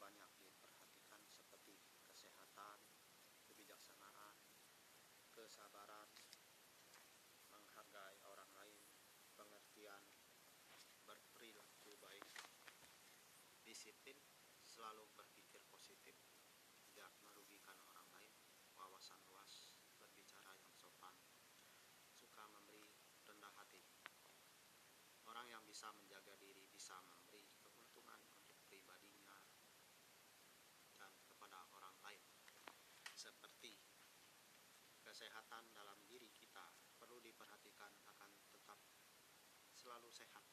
banyak diperhatikan seperti kesehatan, kebijaksanaan, kesabaran, menghargai orang lain, pengertian, berperilaku baik, disiplin, selalu berpikir positif, tidak merugikan orang lain, wawasan luas, berbicara yang sopan, suka memberi, rendah hati. Orang yang bisa menjaga diri bisa memberi keuntungan untuk pribadinya dan kepada orang lain. Seperti kesehatan dalam diri kita perlu diperhatikan akan tetap selalu sehat.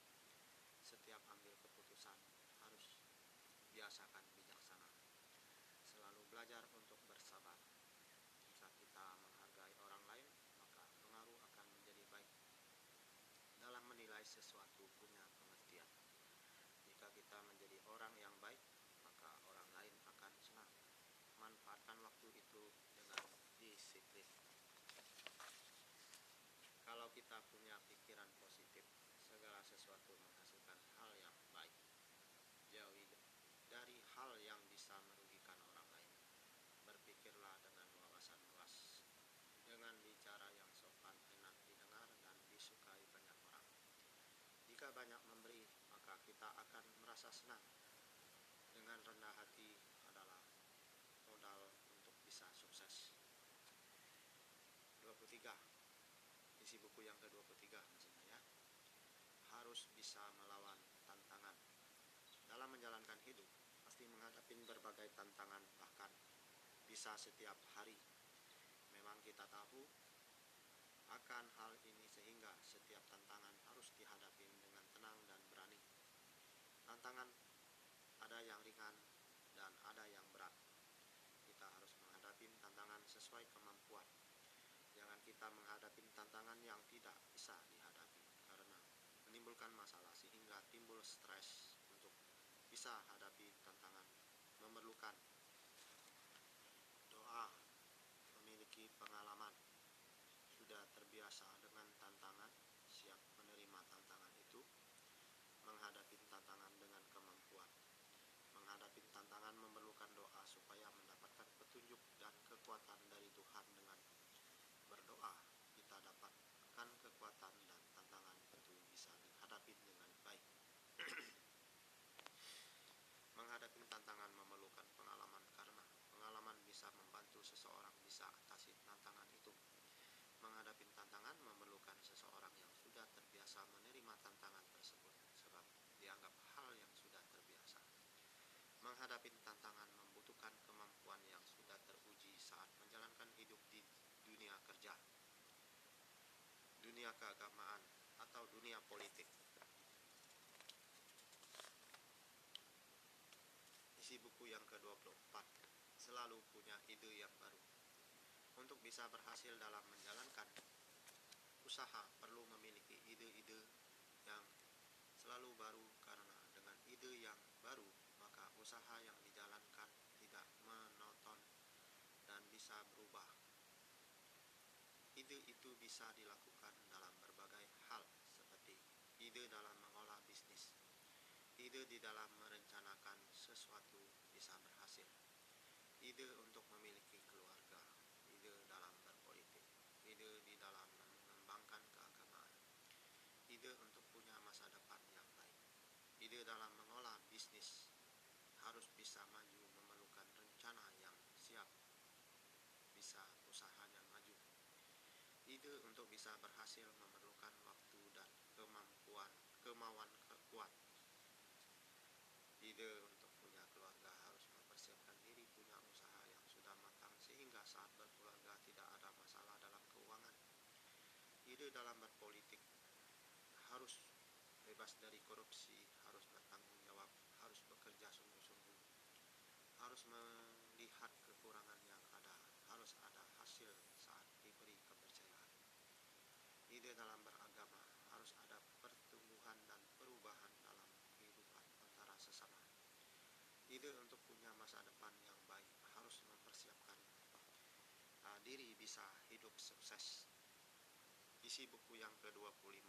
Setiap ambil keputusan harus biasakan bijaksana. Selalu belajar untuk bersabar. Jika kita menghargai orang lain, maka pengaruh akan menjadi baik. Dalam menilai sesuatu punya pengertian. Jika kita menjadi orang yang baik, maka orang lain akan senang. Manfaatkan waktu itu dengan disiplin. Kalau kita punya pikiran positif, segala sesuatu menghasilkan hal yang baik. Jauhi dari hal yang bisa merugikan orang lain. Berpikirlah dengan wawasan luas. Dengan bicara yang sopan, enak didengar dan disukai banyak orang. Jika banyak memberi, maka kita akan merasa senang. Dengan rendah hati adalah modal untuk bisa sukses. 23. Isi buku yang ke-23 maksudnya ya. Harus bisa melawan tantangan. Dalam menjalankan hidup, pasti menghadapi berbagai tantangan, bahkan bisa setiap hari. Memang kita tahu akan hal ini sehingga setiap tantangan harus dihadapi dengan tenang dan berani. Tantangan ada yang ringan dan ada yang berat. Kita harus menghadapi tantangan sesuai kemampuan. Jangan kita menghadapi tantangan yang tidak bisa dihadapi karena menimbulkan masalah sehingga timbul stres. Untuk bisa hadapi tantangan memerlukan doa, memiliki pengalaman, sudah terbiasa dengan tantangan, siap menerima tantangan itu, menghadapi tantangan dengan kemampuan. Menghadapi tantangan memerlukan doa supaya mendapatkan petunjuk dan kekuatan dari Tuhan. Dengan berdoa kita dapatkan kekuatan dan tantangan itu bisa dihadapi dengan baik. Menghadapi tantangan memerlukan pengalaman karena pengalaman bisa membantu seseorang bisa atasi tantangan itu. Menghadapi tantangan memerlukan seseorang yang sudah terbiasa menerima tantangan tersebut sebab dianggap hal yang sudah terbiasa. Menghadapi tantangan membutuhkan kemampuan yang sudah teruji saat menjalankan hidup di dunia kerja, dunia keagamaan, atau dunia politik. Isi buku yang ke-24. Selalu punya ide yang baru. Untuk bisa berhasil dalam menjalankan usaha perlu memiliki ide-ide yang selalu baru karena dengan ide yang baru maka usaha yang dijalankan tidak monoton dan bisa berubah. Ide itu bisa dilakukan dalam berbagai hal seperti ide dalam mengolah bisnis, ide di dalam merencanakan sesuatu bisa berhasil, ide untuk memiliki keluarga, ide dalam berpolitik, ide di dalam mengembangkan keagamaan, ide untuk punya masa depan yang baik, ide dalam mengolah bisnis harus bisa maju memerlukan rencana yang siap, bisa usahanya maju. Ide untuk bisa berhasil memerlukan waktu dan kemauan kuat. Ide untuk punya keluarga harus mempersiapkan diri punya usaha yang sudah matang sehingga saat berkeluarga tidak ada masalah dalam keuangan. Ide dalam berpolitik harus bebas dari korupsi, harus bertanggung jawab, harus bekerja sungguh-sungguh, harus melihat kekurangan yang ada, harus ada hasil saat diberi kepercayaan. Ide dalam beragama harus ada pertumbuhan dan perubahan dalam kehidupan antara sesama. Ide untuk punya masa depan yang baik harus mempersiapkan diri bisa hidup sukses. Isi buku yang ke-25.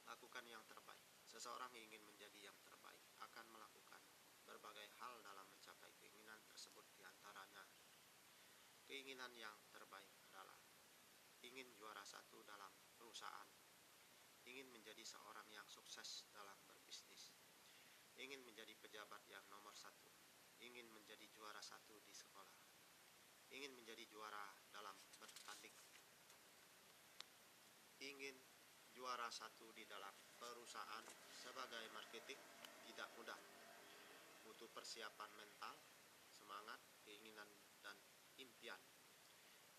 Lakukan yang terbaik. Seseorang ingin menjadi yang terbaik akan melakukan berbagai hal dalam mencapai keinginan tersebut. Diantaranya, keinginan yang terbaik adalah ingin juara satu dalam perusahaan, ingin menjadi seorang yang sukses dalam berbisnis, ingin menjadi pejabat yang nomor satu, ingin menjadi juara satu di sekolah, ingin menjadi juara dalam bertanding, ingin juara satu di dalam perusahaan. Sebagai marketing tidak mudah, butuh persiapan mental, semangat, keinginan, dan impian.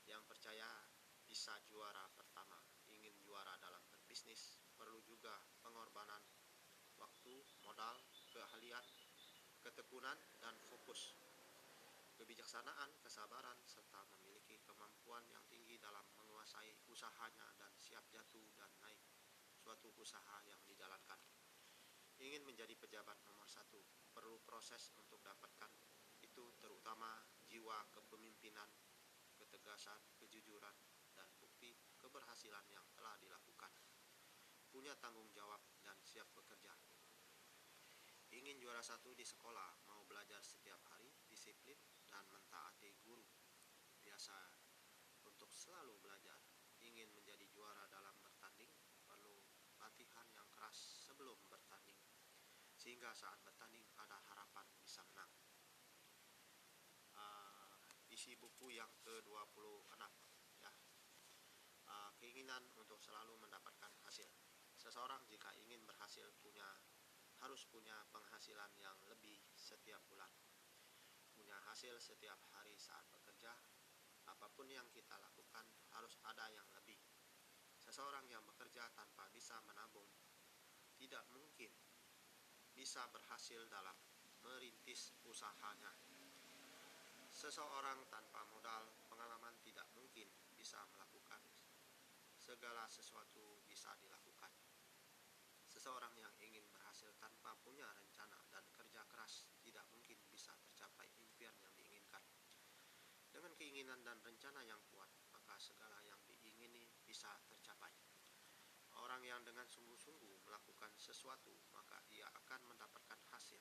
Yang percaya bisa juara pertama, ingin juara dalam berbisnis, perlu juga pengorbanan waktu, modal, keahlian, ketekunan, dan fokus, kebijaksanaan, kesabaran, serta memiliki kemampuan yang tinggi dalam menguasai usahanya dan siap jatuh dan naik suatu usaha yang dijalankan. Ingin menjadi pejabat nomor satu, perlu proses untuk dapatkan itu, terutama jiwa kepemimpinan, ketegasan, kejujuran, dan bukti keberhasilan yang telah dilakukan. Punya tanggung jawab dan siap bekerja. Ingin juara satu di sekolah, mau belajar setiap hari, disiplin, dan mentaati guru. Biasa untuk selalu belajar. Ingin menjadi juara dalam bertanding, perlu latihan yang keras sebelum bertanding, sehingga saat bertanding ada harapan bisa menang. Isi buku yang ke-26 ya. Keinginan untuk selalu mendapatkan hasil. Seseorang jika ingin berhasil harus punya penghasilan yang lebih setiap bulan, punya hasil setiap hari saat bekerja. Apapun yang kita lakukan harus ada yang lebih. Seseorang yang bekerja tanpa bisa menabung tidak mungkin bisa berhasil dalam merintis usahanya. Seseorang tanpa modal pengalaman tidak mungkin bisa melakukan segala sesuatu bisa dilakukan. Seseorang yang ingin berhasil tanpa punya rencana dan kerja keras tidak mungkin bisa tercapai impian yang diinginkan. Dengan keinginan dan rencana yang kuat, maka segala yang diingini bisa tercapai. Orang yang dengan sungguh-sungguh melakukan sesuatu, maka ia akan mendapatkan hasil.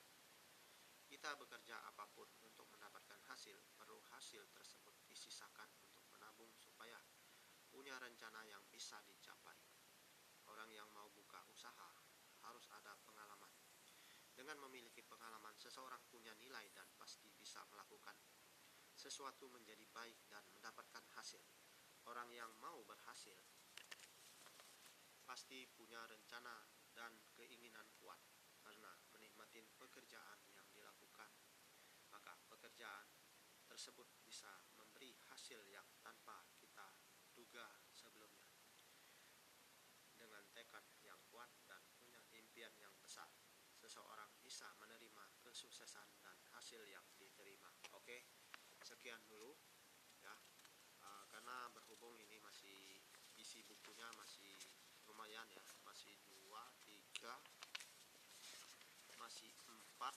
Kita bekerja apapun untuk mendapatkan hasil, perlu hasil tersebut disisakan untuk menabung supaya punya rencana yang bisa dicapai. Orang yang mau buka usaha harus ada pengalaman. Dengan memiliki pengalaman, seseorang punya nilai dan pasti bisa melakukan sesuatu menjadi baik dan mendapatkan hasil. Orang yang mau berhasil pasti punya rencana dan keinginan kuat karena menikmati pekerjaan yang dilakukan, maka pekerjaan tersebut bisa memberi hasil yang tanpa kita duga sebelumnya. Dengan tekad yang kuat dan punya impian yang besar, seseorang bisa menerima kesuksesan dan hasil yang diterima. Oke, sekian dulu ya. Karena berhubung ini masih isi bukunya masih lumayan ya, masih 2, 3, masih 4,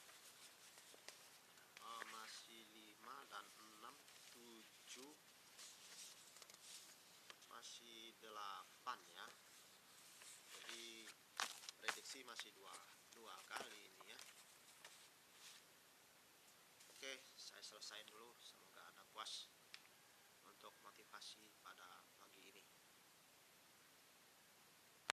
masih 5 dan 6, 7, masih 8 ya. Jadi prediksi masih dua kali ini ya. Oke, saya selesai dulu. Semoga Anda puas untuk motivasi pada